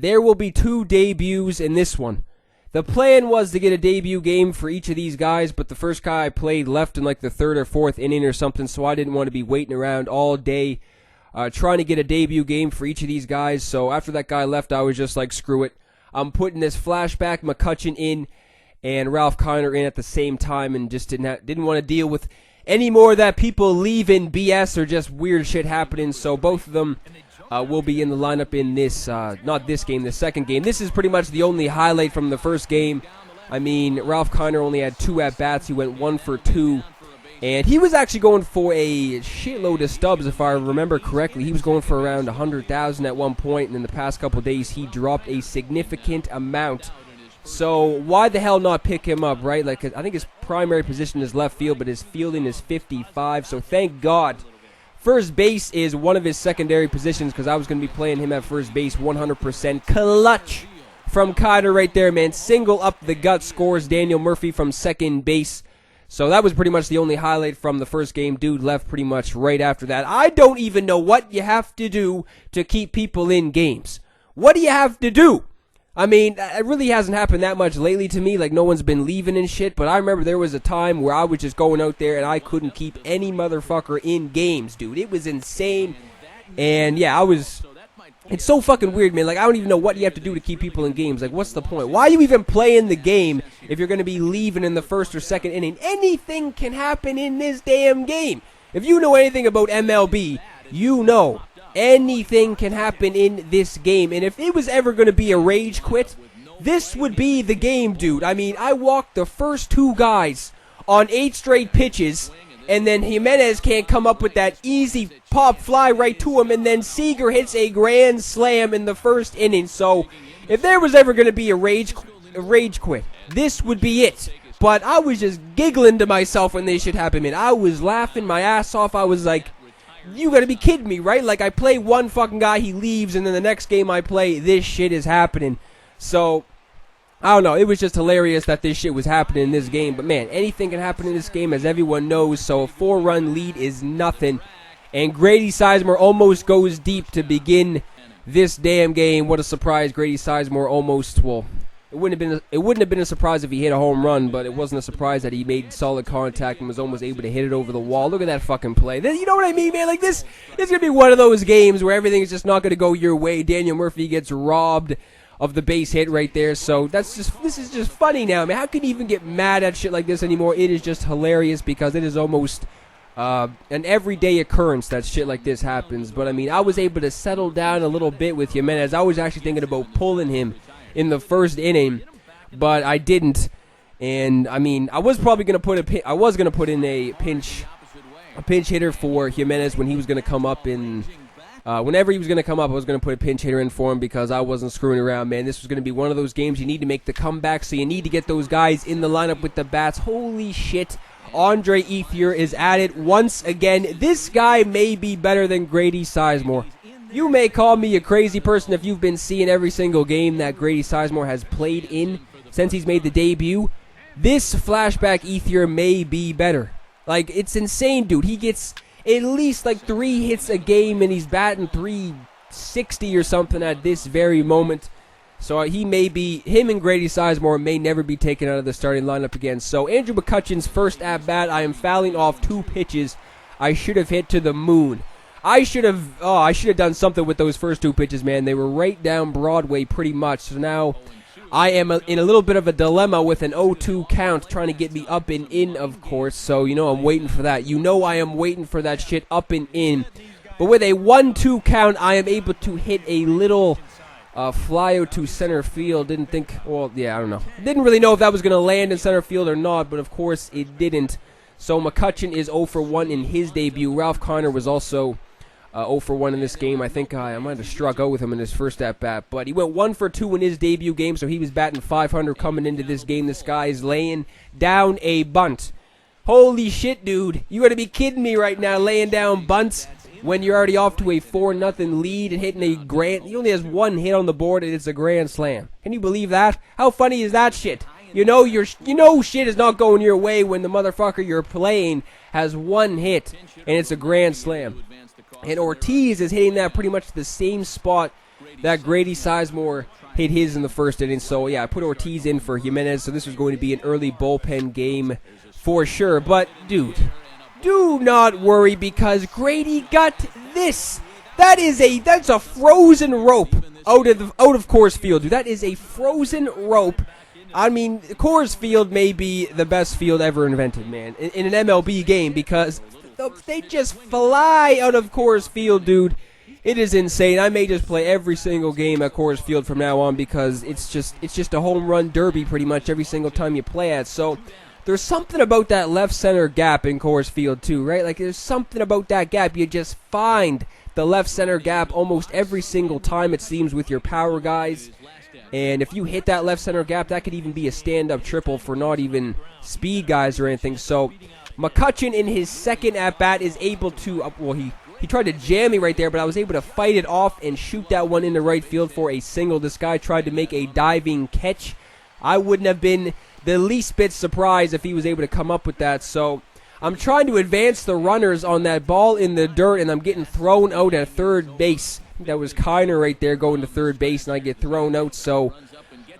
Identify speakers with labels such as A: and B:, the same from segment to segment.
A: there will be 2 debuts in this one. The plan was to get a debut game for each of these guys, but the first guy I played left in like the 3rd or 4th inning or something, so I didn't want to be waiting around all day trying to get a debut game for each of these guys. So after that guy left, I was just like, screw it. I'm putting this Flashback, McCutchen in, and Ralph Kiner in at the same time, and just didn't want to deal with any more of that people leaving BS or just weird shit happening. So both of them will be in the lineup in this, not this game, the second game. This is pretty much the only highlight from the first game. I mean, Ralph Kiner only had 2 at-bats. He went 1 for 2. And he was actually going for a shitload of stubs, if I remember correctly. He was going for around 100,000 at one point, and in the past couple days, he dropped a significant amount. So why the hell not pick him up, right? Like, I think his primary position is left field, but his fielding is 55, so thank God. First base is one of his secondary positions, because I was going to be playing him at first base 100%. Clutch from Kiner right there, man. Single up the gut, scores Daniel Murphy from second base. So that was pretty much the only highlight from the first game. Dude left pretty much right after that. I don't even know what you have to do to keep people in games. What do you have to do? I mean, it really hasn't happened that much lately to me. Like, no one's been leaving and shit. But I remember there was a time where I was just going out there and I couldn't keep any motherfucker in games, dude. It was insane. And yeah, it's so fucking weird, man. Like, I don't even know what you have to do to keep people in games. Like, what's the point? Why are you even playing the game if you're going to be leaving in the 1st or 2nd inning? Anything can happen in this damn game. If you know anything about MLB, you know anything can happen in this game. And if it was ever going to be a rage quit, this would be the game, dude. I mean, I walked the first 2 guys on 8 straight pitches, and then Jimenez can't come up with that easy pop fly right to him, and then Seager hits a grand slam in the 1st inning. So if there was ever going to be a rage quit, this would be it. But I was just giggling to myself when this shit happened, man. I was laughing my ass off. I was like, you gotta be kidding me, right? Like, I play one fucking guy, he leaves, and then the next game I play, this shit is happening. So I don't know, it was just hilarious that this shit was happening in this game. But man, anything can happen in this game, as everyone knows. So a 4-run lead is nothing. And Grady Sizemore almost goes deep to begin this damn game. What a surprise. Grady Sizemore almost, well, it wouldn't have been a surprise if he hit a home run, but it wasn't a surprise that he made solid contact and was almost able to hit it over the wall. Look at that fucking play. You know what I mean, man? Like, this is going to be one of those games where everything is just not going to go your way. Daniel Murphy gets robbed of the base hit right there. So this is just funny now, man. How can you even get mad at shit like this anymore? It is just hilarious because it is almost an everyday occurrence that shit like this happens. But I mean, I was able to settle down a little bit with Jimenez. I was actually thinking about pulling him in the 1st inning, but I didn't. And I mean, I was probably gonna put in a pinch hitter for Jimenez when he was gonna come up in. Whenever he was going to come up, I was going to put a pinch hitter in for him because I wasn't screwing around, man. This was going to be one of those games you need to make the comeback, so you need to get those guys in the lineup with the bats. Holy shit. Andre Ethier is at it once again. This guy may be better than Grady Sizemore. You may call me a crazy person if you've been seeing every single game that Grady Sizemore has played in since he's made the debut. This Flashback Ethier may be better. Like, it's insane, dude. He gets at least like 3 hits a game, and he's batting .360 or something at this very moment. So him and Grady Sizemore may never be taken out of the starting lineup again. So Andrew McCutchen's first at-bat, I am fouling off 2 pitches I should have hit to the moon. I should have done something with those first 2 pitches, man. They were right down Broadway pretty much. So now I am in a little bit of a dilemma with an 0-2 count, trying to get me up and in, of course. So, I'm waiting for that. I am waiting for that shit up and in. But with a 1-2 count, I am able to hit a little fly out to center field. I don't know. Didn't really know if that was going to land in center field or not, but of course it didn't. So McCutchen is 0 for 1 in his debut. Ralph Kiner was also 0 for 1 in this game. I think I might have struck out with him in his first at-bat. But he went 1 for 2 in his debut game, so he was batting .500 coming into this game. This guy is laying down a bunt. Holy shit, dude. You got to be kidding me right now, laying down bunts when you're already off to a 4-0 lead and hitting a grand. He only has 1 hit on the board, and it's a grand slam. Can you believe that? How funny is that shit? Shit is not going your way when the motherfucker you're playing has 1 hit, and it's a grand slam. And Ortiz is hitting that pretty much the same spot that Grady Sizemore hit his in the first inning. So, yeah, I put Ortiz in for Jimenez, so this was going to be an early bullpen game for sure. But, dude, do not worry because Grady got this. That's a frozen rope out of Coors Field, dude. That is a frozen rope. I mean, Coors Field may be the best field ever invented, man, in an MLB game because they just fly out of Coors Field, dude. It is insane. I may just play every single game at Coors Field from now on because it's just a home run derby pretty much every single time you play at. So there's something about that left center gap in Coors Field too, right? Like there's something about that gap. You just find the left center gap almost every single time it seems with your power guys. And if you hit that left center gap, that could even be a stand-up triple for not even speed guys or anything. So McCutchen in his second at-bat is able to, well, he tried to jam me right there, but I was able to fight it off and shoot that one into right field for a single. This guy tried to make a diving catch. I wouldn't have been the least bit surprised if he was able to come up with that. So I'm trying to advance the runners on that ball in the dirt, and I'm getting thrown out at third base. That was Kiner right there going to third base, and I get thrown out. So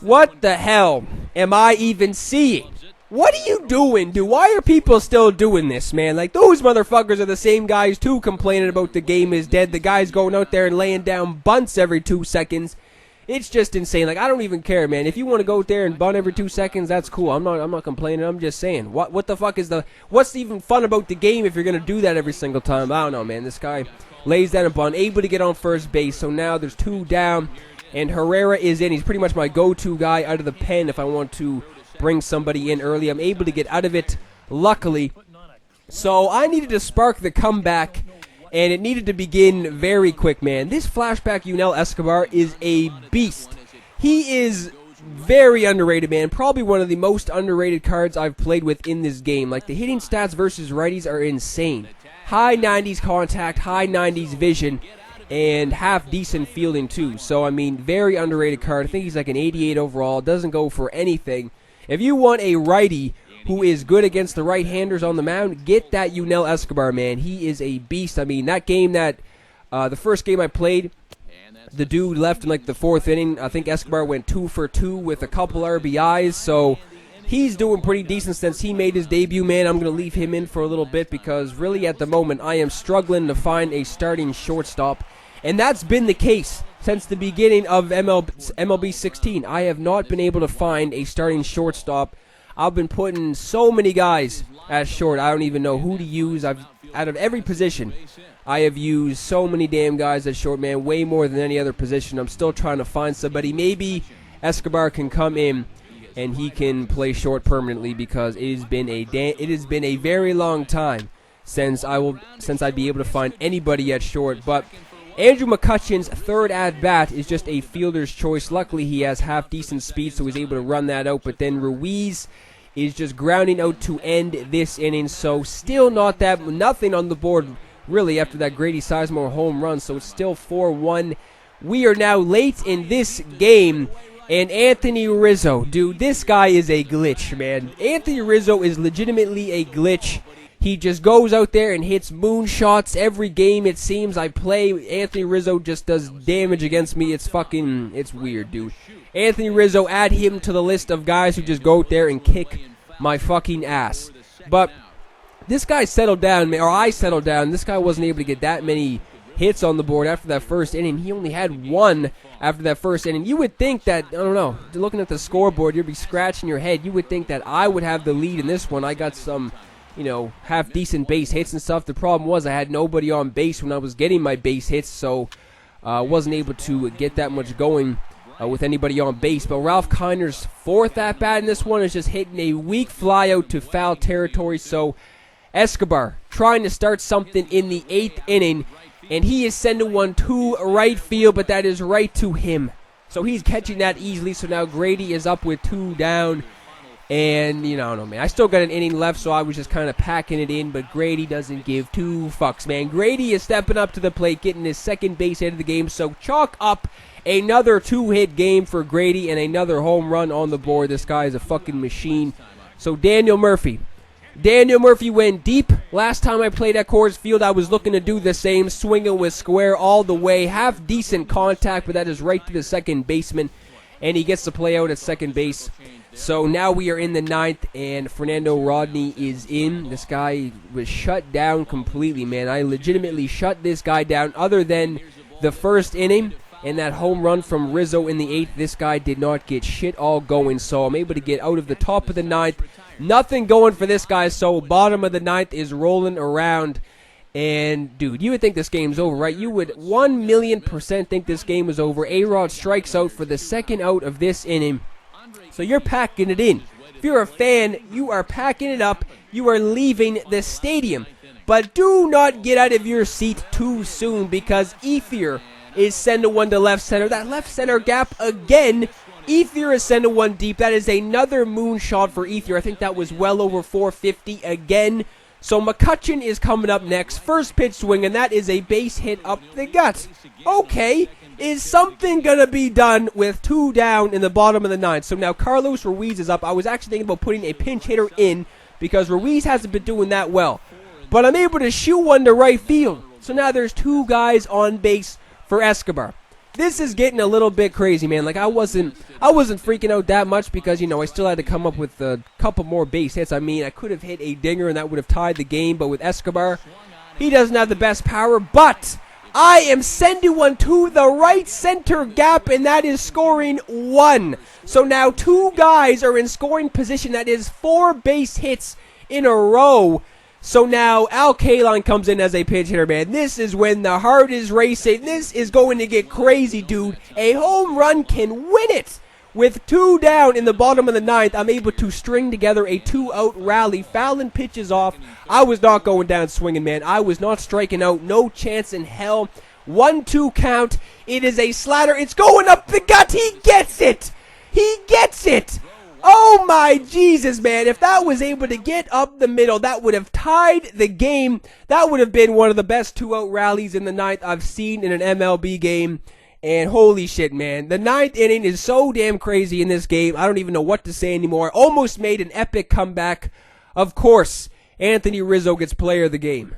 A: what the hell am I even seeing? What are you doing, dude? Why are people still doing this, man? Like, those motherfuckers are the same guys, too, complaining about the game is dead. The guys going out there and laying down bunts every 2 seconds. It's just insane. Like, I don't even care, man. If you want to go out there and bunt every 2 seconds, that's cool. I'm not complaining. I'm just saying. What the fuck is what's even fun about the game if you're going to do that every single time? I don't know, man. This guy lays down a bunt, able to get on first base. So now there's 2 down, and Herrera is in. He's pretty much my go-to guy out of the pen if I want to bring somebody in early. I'm able to get out of it, luckily. So I needed to spark the comeback, and it needed to begin very quick, man. This flashback Yunel Escobar is a beast. He is very underrated, man. Probably one of the most underrated cards I've played with in this game. Like, the hitting stats versus righties are insane. High 90s contact, high 90s vision, and half decent fielding too. So, I mean, very underrated card. I think he's like an 88 overall. Doesn't go for anything. If you want a righty who is good against the right-handers on the mound, get that Yunel Escobar, man. He is a beast. I mean, that game the first game I played, the dude left in like the 4th inning. I think Escobar went 2 for 2 with a couple RBIs. So he's doing pretty decent since he made his debut, man. I'm going to leave him in for a little bit because really at the moment I am struggling to find a starting shortstop. And that's been the case since the beginning of MLB 16. I have not been able to find a starting shortstop. I've been putting so many guys at short, I don't even know who to use. Out of every position, I have used so many damn guys at short, man, way more than any other position. I'm still trying to find somebody. Maybe Escobar can come in and he can play short permanently because it has been a very long time since I'd be able to find anybody at short. But Andrew McCutchen's third at-bat is just a fielder's choice. Luckily, he has half-decent speed, so he's able to run that out. But then Ruiz is just grounding out to end this inning. So still nothing on the board, really, after that Grady Sizemore home run. So it's still 4-1. We are now late in this game. And Anthony Rizzo, dude, this guy is a glitch, man. Anthony Rizzo is legitimately a glitch. He just goes out there and hits moonshots every game, it seems. I play, Anthony Rizzo just does damage against me. It's weird, dude. Anthony Rizzo, add him to the list of guys who just go out there and kick my fucking ass. But this guy settled down, man, or I settled down. This guy wasn't able to get that many hits on the board after that first inning. He only had 1 after that first inning. You would think that, I don't know, looking at the scoreboard, you'd be scratching your head. You would think that I would have the lead in this one. I got some, half-decent base hits and stuff. The problem was I had nobody on base when I was getting my base hits, so I wasn't able to get that much going with anybody on base. But Ralph Kiner's 4th at-bat in this one is just hitting a weak fly out to foul territory. So Escobar trying to start something in the 8th inning, and he is sending one to right field, but that is right to him. So he's catching that easily. So now Grady is up with 2 down. And, I don't know, man. I still got an inning left, so I was just kind of packing it in. But Grady doesn't give 2 fucks, man. Grady is stepping up to the plate, getting his second base hit of the game. So chalk up another 2-hit game for Grady and another home run on the board. This guy is a fucking machine. So Daniel Murphy, Daniel Murphy went deep. Last time I played at Coors Field, I was looking to do the same. Swinging with square all the way. Half decent contact, but that is right to the second baseman. And he gets to play out at second base. So now we are in the 9th, and Fernando Rodney is in. This guy was shut down completely, man. I legitimately shut this guy down. Other than the first inning and that home run from Rizzo in the 8th, this guy did not get shit all going. So I'm able to get out of the top of the 9th. Nothing going for this guy, so bottom of the 9th is rolling around. And, dude, you would think this game's over, right? You would 1,000,000% think this game is over. A-Rod strikes out for the second out of this inning. So you're packing it in. If you're a fan, you are packing it up. You are leaving the stadium. But do not get out of your seat too soon, because Ethier is sending one to left center. That left center gap again. Ethier is sending one deep. That is another moonshot for Ethier. I think that was well over 450 again. So McCutchen is coming up next. First pitch swing, and that is a base hit up the gut. Okay. Is something going to be done with 2 down in the bottom of the 9th? So now Carlos Ruiz is up. I was actually thinking about putting a pinch hitter in because Ruiz hasn't been doing that well. But I'm able to shoot one to right field. So now there's 2 guys on base for Escobar. This is getting a little bit crazy, man. Like I wasn't freaking out that much because, you know, I still had to come up with a couple more base hits. I mean, I could have hit a dinger and that would have tied the game. But with Escobar, he doesn't have the best power. But I am sending one to the right center gap, and that is scoring 1. So now 2 guys are in scoring position. That is 4 base hits in a row. So now Al Kaline comes in as a pinch hitter, man. This is when the heart is racing. This is going to get crazy, dude. A home run can win it. With 2 down in the bottom of the 9th, I'm able to string together a 2-out rally. Fouling pitches off. I was not going down swinging, man. I was not striking out. No chance in hell. 1-2 count. It is a slider. It's going up the gut. He gets it. He gets it. Oh, my Jesus, man. If that was able to get up the middle, that would have tied the game. That would have been one of the best 2-out rallies in the 9th I've seen in an MLB game. And holy shit, man. The 9th inning is so damn crazy in this game. I don't even know what to say anymore. Almost made an epic comeback. Of course, Anthony Rizzo gets player of the game.